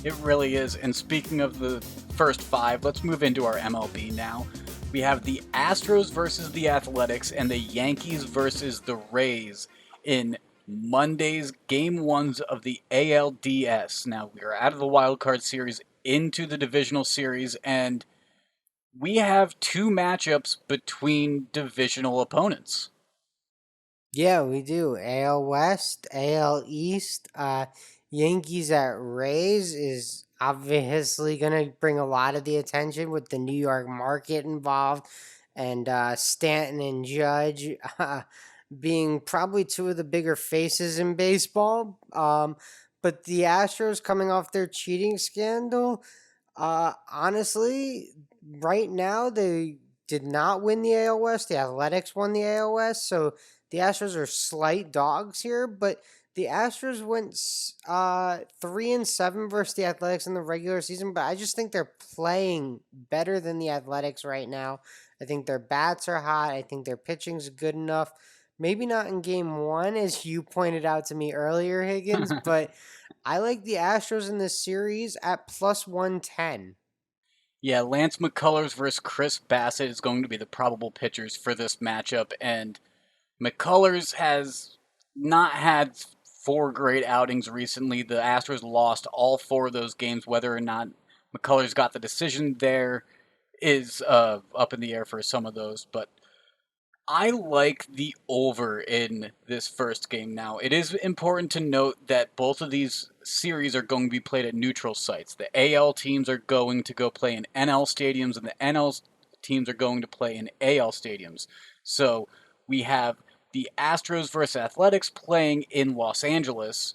It really is. And speaking of the first five, let's move into our MLB now. We have the Astros versus the Athletics and the Yankees versus the Rays in Monday's game ones of the ALDS. Now, we are out of the wild card series into the divisional series, and we have two matchups between divisional opponents. Yeah, we do. AL West, AL East, Yankees at Rays is obviously going to bring a lot of the attention with the New York market involved and Stanton and Judge being probably two of the bigger faces in baseball. But the Astros coming off their cheating scandal, honestly, right now they did not win the AL West. The Athletics won the AL West, so the Astros are slight dogs here. But the Astros went 3-7 versus the Athletics in the regular season. But I just think they're playing better than the Athletics right now. I think their bats are hot. I think their pitching's good enough. Maybe not in game one, as you pointed out to me earlier, Higgins, but I like the Astros in this series at plus 110. Yeah, Lance McCullers versus Chris Bassett is going to be the probable pitchers for this matchup, and McCullers has not had four great outings recently. The Astros lost all four of those games. Whether or not McCullers got the decision there is up in the air for some of those, but I like the over in this first game now. It is important to note that both of these series are going to be played at neutral sites. The AL teams are going to go play in NL stadiums, and the NL teams are going to play in AL stadiums. So we have the Astros versus Athletics playing in Los Angeles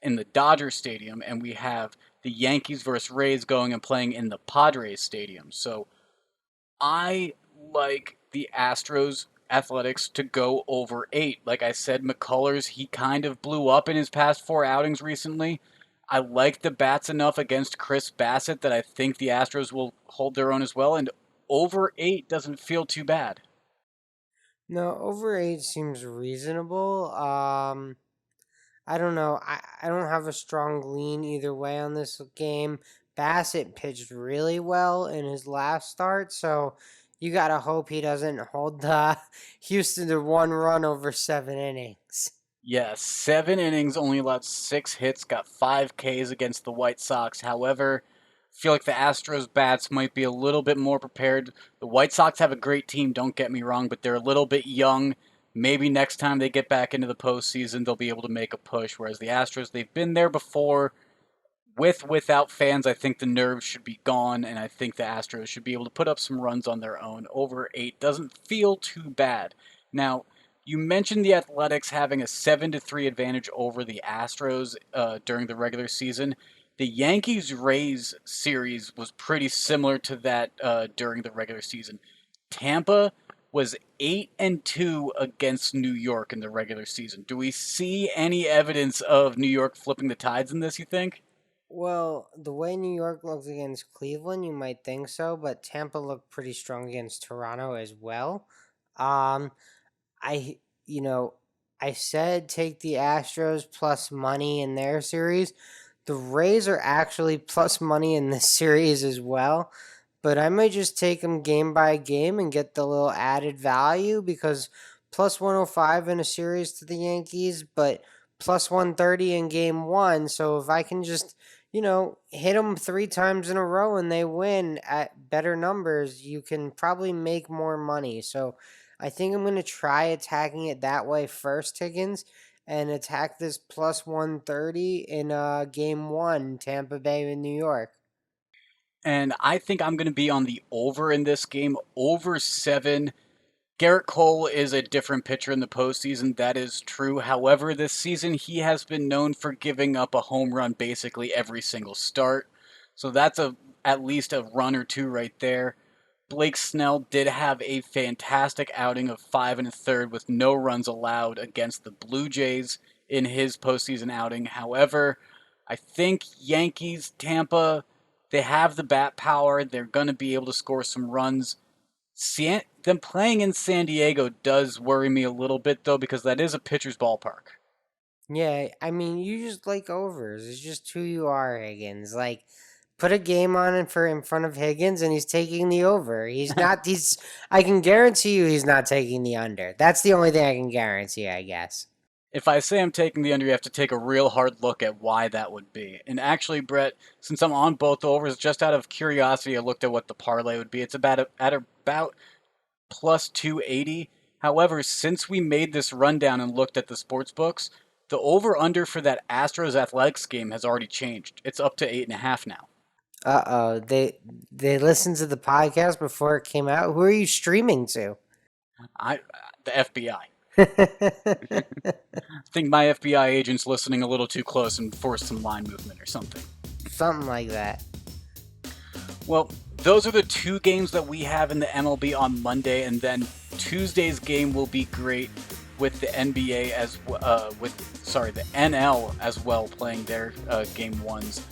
in the Dodger Stadium, and we have the Yankees versus Rays going and playing in the Padres Stadium. So I like the Astros Athletics to go over 8. Like I said, McCullers, he kind of blew up in his past four outings recently. I like the bats enough against Chris Bassett that I think the Astros will hold their own as well, and over 8 doesn't feel too bad. No, over 8 seems reasonable. I don't know. I don't have a strong lean either way on this game. Bassett pitched really well in his last start, so you got to hope he doesn't hold Houston to one run over 7 innings. Yeah, 7 innings, only allowed 6 hits, got 5 Ks against the White Sox. However, I feel like the Astros bats might be a little bit more prepared. The White Sox have a great team, don't get me wrong, but they're a little bit young. Maybe next time they get back into the postseason, they'll be able to make a push. Whereas the Astros, they've been there before. Without fans, I think the nerves should be gone, and I think the Astros should be able to put up some runs on their own. Over 8 doesn't feel too bad. Now, you mentioned the Athletics having a 7-3 advantage over the Astros during the regular season. The Yankees Rays series was pretty similar to that during the regular season. Tampa was 8-2 against New York in the regular season. Do we see any evidence of New York flipping the tides in this, you think? Well, the way New York looked against Cleveland, you might think so, but Tampa looked pretty strong against Toronto as well. Um, I, you know, I said take the Astros plus money in their series. The Rays are actually plus money in this series as well, but I might just take them game by game and get the little added value because plus 105 in a series to the Yankees, but plus 130 in game one. So if I can just, hit them 3 times in a row and they win at better numbers, you can probably make more money. So I think I'm going to try attacking it that way first, Higgins, and attack this plus 130 in game one, Tampa Bay and New York. And I think I'm going to be on the over in this game, over 7. Garrett Cole is a different pitcher in the postseason. That is true. However, this season he has been known for giving up a home run basically every single start. So that's at least a run or two right there. Blake Snell did have a fantastic outing of 5 1/3 with no runs allowed against the Blue Jays in his postseason outing. However, I think Yankees, Tampa, they have the bat power. They're going to be able to score some runs. Them playing in San Diego does worry me a little bit, though, because that is a pitcher's ballpark. Yeah, I mean, you just like overs. It's just who you are, Higgins. Like, put a game on it for in front of Higgins, and he's taking the over. He's not. He's. I can guarantee you, he's not taking the under. That's the only thing I can guarantee, I guess. If I say I'm taking the under, you have to take a real hard look at why that would be. And actually, Brett, since I'm on both overs, just out of curiosity, I looked at what the parlay would be. It's at about plus 280. However, since we made this rundown and looked at the sports books, the over under for that Astros Athletics game has already changed. It's up to 8.5 now. Uh oh, they listened to the podcast before it came out. Who are you streaming to? I the FBI. I think my FBI agent's listening a little too close and forced some line movement or something. Something like that. Well, those are the two games that we have in the MLB on Monday, and then Tuesday's game will be great with the NBA the NL as well playing their game ones.